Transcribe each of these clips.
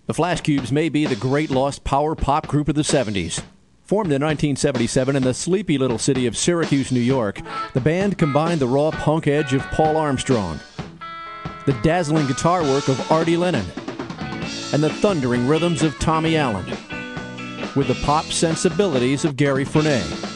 The Flashcubes may be the great lost power pop group of the 70s. Formed in 1977 in the sleepy little city of Syracuse, New York, the band combined the raw punk edge of Paul Armstrong, the dazzling guitar work of Arty+Lenin, and the thundering rhythms of Tommy+Allen, with the pop sensibilities of Gary+Frenay.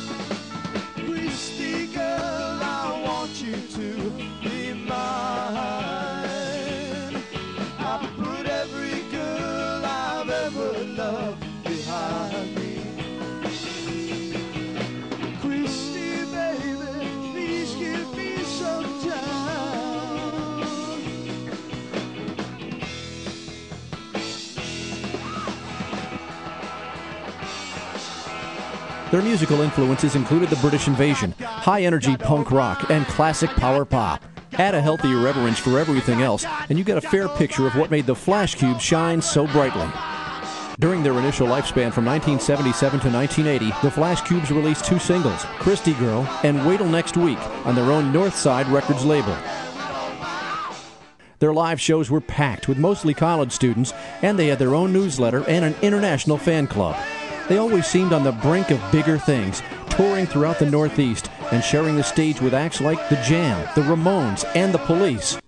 Their musical influences included the British Invasion, high-energy punk rock, and classic power pop. Add a healthy irreverence for everything else, and you get a fair picture of what made the Flashcubes shine so brightly. During their initial lifespan from 1977 to 1980, the Flashcubes released 2 singles, Christy Girl and Wait 'Till Next Week, on their own Northside Records label. Their live shows were packed with mostly college students, and they had their own newsletter and an international fan club. They always seemed on the brink of bigger things, touring throughout the Northeast and sharing the stage with acts like The Jam, The Ramones, and The Police.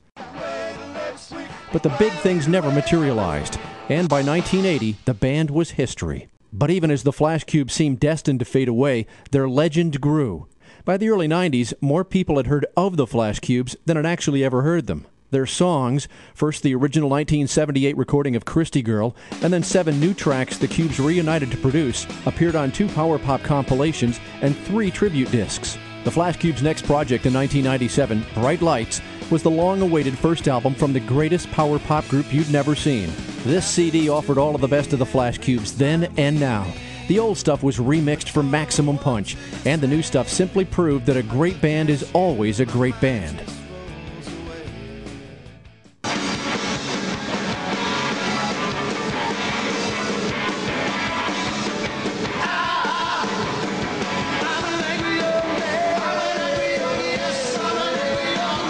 But the big things never materialized, and by 1980, the band was history. But even as the Flashcubes seemed destined to fade away, their legend grew. By the early 90s, more people had heard of the Flashcubes than had actually ever heard them. Their songs, first the original 1978 recording of Christy Girl, and then 7 new tracks the Cubes reunited to produce, appeared on 2 power pop compilations and 3 tribute discs. The Flashcubes' next project in 1997, Bright Lights, was the long-awaited first album from the greatest power pop group you'd never seen. This CD offered all of the best of the Flashcubes then and now. The old stuff was remixed for maximum punch, and the new stuff simply proved that a great band is always a great band.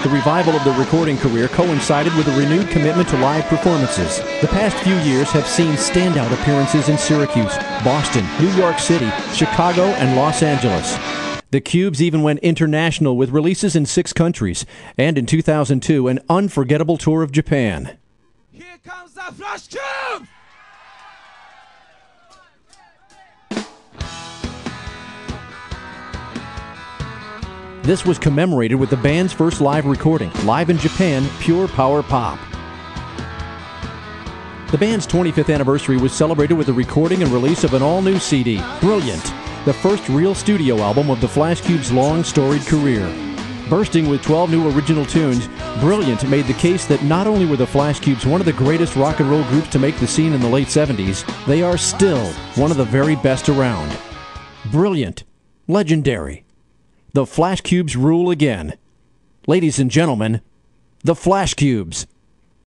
The revival of the recording career coincided with a renewed commitment to live performances. The past few years have seen standout appearances in Syracuse, Boston, New York City, Chicago, and Los Angeles. The Cubes even went international with releases in 6 countries, and in 2002, an unforgettable tour of Japan. Here comes the Flashcubes! This was commemorated with the band's first live recording, live in Japan, Pure Power Pop. The band's 25th anniversary was celebrated with the recording and release of an all-new CD, Brilliant, the first real studio album of the Flashcubes' long, storied career. Bursting with 12 new original tunes, Brilliant made the case that not only were the Flashcubes one of the greatest rock and roll groups to make the scene in the late 70s, they are still one of the very best around. Brilliant. Legendary. The Flashcubes rule again. Ladies and gentlemen, the Flashcubes.